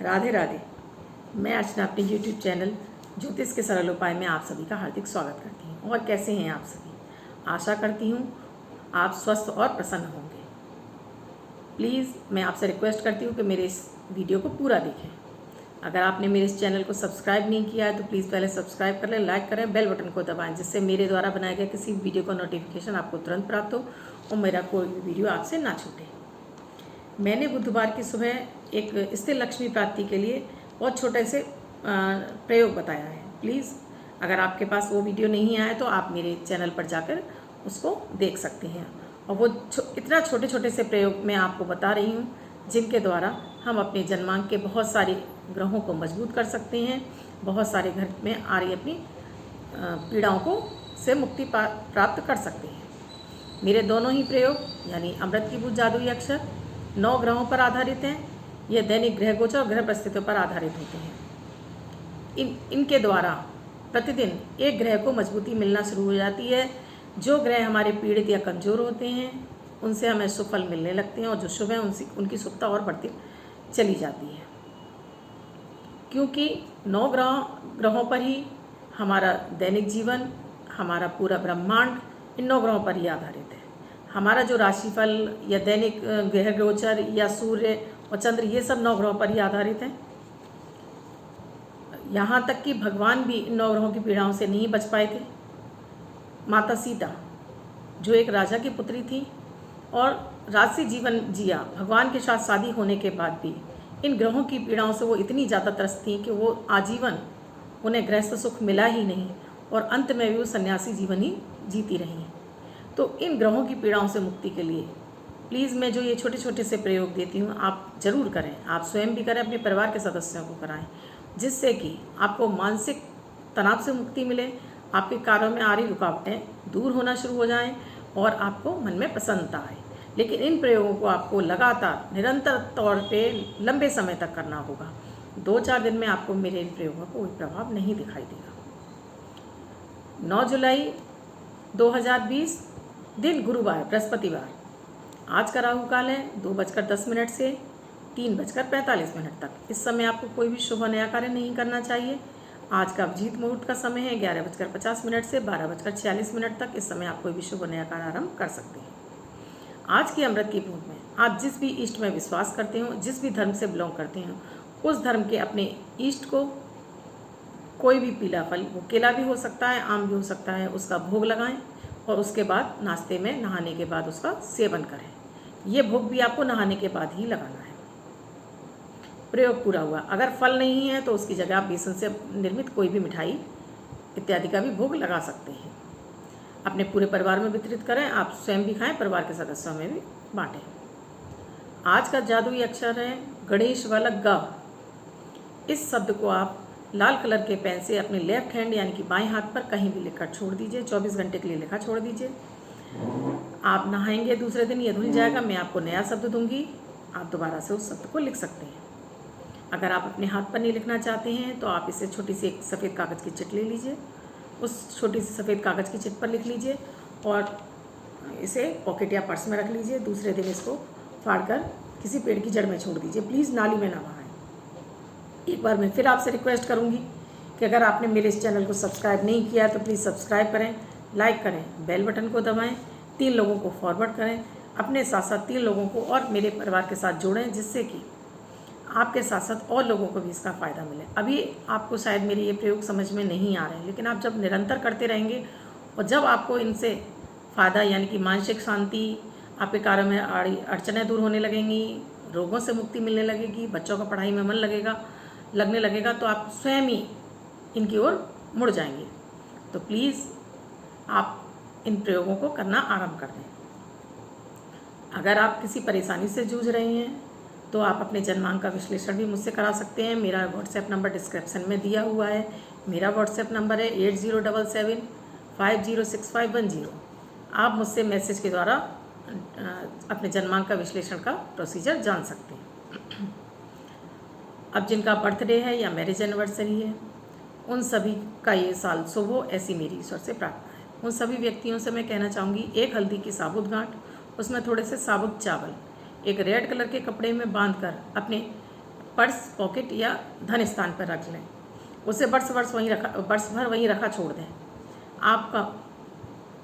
राधे राधे। मैं अर्चना अपने YouTube channel ज्योतिष के सरल उपाय में आप सभी का हार्दिक स्वागत करती हूँ। और कैसे हैं आप सभी? आशा करती हूँ आप स्वस्थ और प्रसन्न होंगे। प्लीज़ मैं आपसे रिक्वेस्ट करती हूँ कि मेरे इस वीडियो को पूरा देखें। अगर आपने मेरे इस चैनल को सब्सक्राइब नहीं किया है तो प्लीज़ पहले सब्सक्राइब कर लें, लाइक करें, बेल बटन को दबाएं, जिससे मेरे द्वारा बनाए गए किसी वीडियो का नोटिफिकेशन आपको तुरंत प्राप्त हो और मेरा कोई भी वीडियो आपसे ना छूटे। मैंने बुधवार की सुबह एक स्थिर लक्ष्मी प्राप्ति के लिए बहुत छोटे से प्रयोग बताया है। प्लीज़ अगर आपके पास वो वीडियो नहीं आया तो आप मेरे चैनल पर जाकर उसको देख सकते हैं। और वो इतना छोटे छोटे से प्रयोग मैं आपको बता रही हूँ जिनके द्वारा हम अपने जन्मांक के बहुत सारे ग्रहों को मजबूत कर सकते हैं, बहुत सारे घर में आ रही अपनी पीड़ाओं को से मुक्ति प्राप्त कर सकते हैं। मेरे दोनों ही प्रयोग यानी अमृत की बूंद जादुई अक्षर 9 ग्रहों पर आधारित हैं। यह दैनिक ग्रह गोचर और ग्रह परिस्थितियों पर आधारित होते हैं। इनके द्वारा प्रतिदिन एक ग्रह को मजबूती मिलना शुरू हो जाती है। जो ग्रह हमारे पीड़ित या कमज़ोर होते हैं उनसे हमें शुभ फल मिलने लगते हैं, और जो शुभ हैं उनकी शुभता और बढ़ती चली जाती है। क्योंकि 9 ग्रहों पर ही हमारा दैनिक जीवन, हमारा पूरा ब्रह्मांड इन 9 ग्रहों पर ही आधारित है। हमारा जो राशिफल या दैनिक ग्रह गोचर या सूर्य और चंद्र, ये सब 9 ग्रहों पर ही आधारित हैं। यहाँ तक कि भगवान भी इन 9 ग्रहों की पीड़ाओं से नहीं बच पाए थे। माता सीता जो एक राजा की पुत्री थी और राजसी जीवन जिया, भगवान के साथ शादी होने के बाद भी इन ग्रहों की पीड़ाओं से वो इतनी ज़्यादा त्रस्त थी कि वो आजीवन उन्हें गृहस्थ सुख मिला ही नहीं, और अंत में भी वो सन्यासी जीवन ही जीती रही। तो इन ग्रहों की पीड़ाओं से मुक्ति के लिए प्लीज़ मैं जो ये छोटे छोटे से प्रयोग देती हूँ आप ज़रूर करें। आप स्वयं भी करें, अपने परिवार के सदस्यों को कराएं, जिससे कि आपको मानसिक तनाव से मुक्ति मिले, आपके कार्यों में आ रही रुकावटें दूर होना शुरू हो जाएं और आपको मन में प्रसन्नता आए। लेकिन इन प्रयोगों को आपको लगातार निरंतर तौर पे लंबे समय तक करना होगा। 2-4 दिन में आपको मेरे इन प्रयोगों का कोई प्रभाव नहीं दिखाई देगा। 9 जुलाई 2020 दिन गुरुवार बृहस्पतिवार। आज का राहु काल है 2:10 से 3:45 तक। इस समय आपको कोई भी शुभ नया कार्य नहीं करना चाहिए। आज का अभिजीत मुहूर्त का समय है 11:50 से 12:46 तक। इस समय आप कोई भी शुभ नया कार्य आरंभ कर सकते हैं। आज की अमृत की बूंद में आप जिस भी इष्ट में विश्वास करते हो, जिस भी धर्म से बिलोंग करते हैं, उस धर्म के अपने इष्ट को कोई भी पीला फल, वो केला भी हो सकता है, आम भी हो सकता है, उसका भोग लगाएं और उसके बाद नाश्ते में नहाने के बाद उसका सेवन करें। ये भोग भी आपको नहाने के बाद ही लगाना है। प्रयोग पूरा हुआ। अगर फल नहीं है तो उसकी जगह आप बेसन से निर्मित कोई भी मिठाई इत्यादि का भी भोग लगा सकते हैं। अपने पूरे परिवार में वितरित करें, आप स्वयं भी खाएं, परिवार के सदस्यों में भी बांटें। आज का जादुई अक्षर है गणेश वाला ग। इस शब्द को आप लाल कलर के पेन से अपने लेफ्ट हैंड यानी कि बाएं हाथ पर कहीं भी लिखकर छोड़ दीजिए। 24 घंटे के लिए लिखा छोड़ दीजिए। आप नहाएंगे दूसरे दिन ये धुल जाएगा। मैं आपको नया शब्द दूंगी, आप दोबारा से उस शब्द को लिख सकते हैं। अगर आप अपने हाथ पर नहीं लिखना चाहते हैं तो आप इसे छोटी सी एक सफ़ेद कागज़ की चिट ले लीजिए, उस छोटी सी सफ़ेद कागज़ की चिट पर लिख लीजिए और इसे पॉकेट या पर्स में रख लीजिए। दूसरे दिन इसको फाड़कर किसी पेड़ की जड़ में छोड़ दीजिए। प्लीज़ नाली में ना बहाएं। एक बार मैं फिर आपसे रिक्वेस्ट करूंगी कि अगर आपने मेरे इस चैनल को सब्सक्राइब नहीं किया तो प्लीज़ सब्सक्राइब करें, लाइक करें, बेल बटन को दबाएं, 3 लोगों को फॉरवर्ड करें, अपने साथ साथ 3 लोगों को और मेरे परिवार के साथ जोड़ें, जिससे कि आपके साथ साथ और लोगों को भी इसका फ़ायदा मिले। अभी आपको शायद मेरे ये प्रयोग समझ में नहीं आ रहे हैं, लेकिन आप जब निरंतर करते रहेंगे और जब आपको इनसे फ़ायदा यानी कि मानसिक शांति, आपके कार्यों में अड़चनें दूर होने लगेंगी, रोगों से मुक्ति मिलने लगेगी, बच्चों का पढ़ाई में मन लगने लगेगा, तो आप स्वयं ही इनकी ओर मुड़ जाएंगे। तो प्लीज़ आप इन प्रयोगों को करना आरंभ कर दें। अगर आप किसी परेशानी से जूझ रहे हैं तो आप अपने जन्मांक का विश्लेषण भी मुझसे करा सकते हैं। मेरा व्हाट्सएप नंबर डिस्क्रिप्शन में दिया हुआ है। मेरा व्हाट्सएप नंबर है 8077506510। आप मुझसे मैसेज के द्वारा अपने जन्मांक का विश्लेषण का प्रोसीजर जान सकते हैं। अब जिनका बर्थडे है या मैरिज एनिवर्सरी है, उन सभी का ये साल शुभ हो, ऐसी मेरी ईश्वर से प्रार्थना है। उन सभी व्यक्तियों से मैं कहना चाहूँगी, एक हल्दी की साबुत गांठ, उसमें थोड़े से साबुत चावल एक रेड कलर के कपड़े में बांधकर अपने पर्स, पॉकेट या धन स्थान पर रख लें। उसे वर्ष भर वहीं रखा छोड़ दें। आपका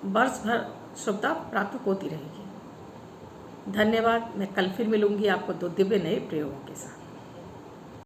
वर्ष भर शुभता प्राप्त होती रहेगी। धन्यवाद। मैं कल फिर मिलूंगी आपको 2 दिव्य नए प्रयोगों के साथ।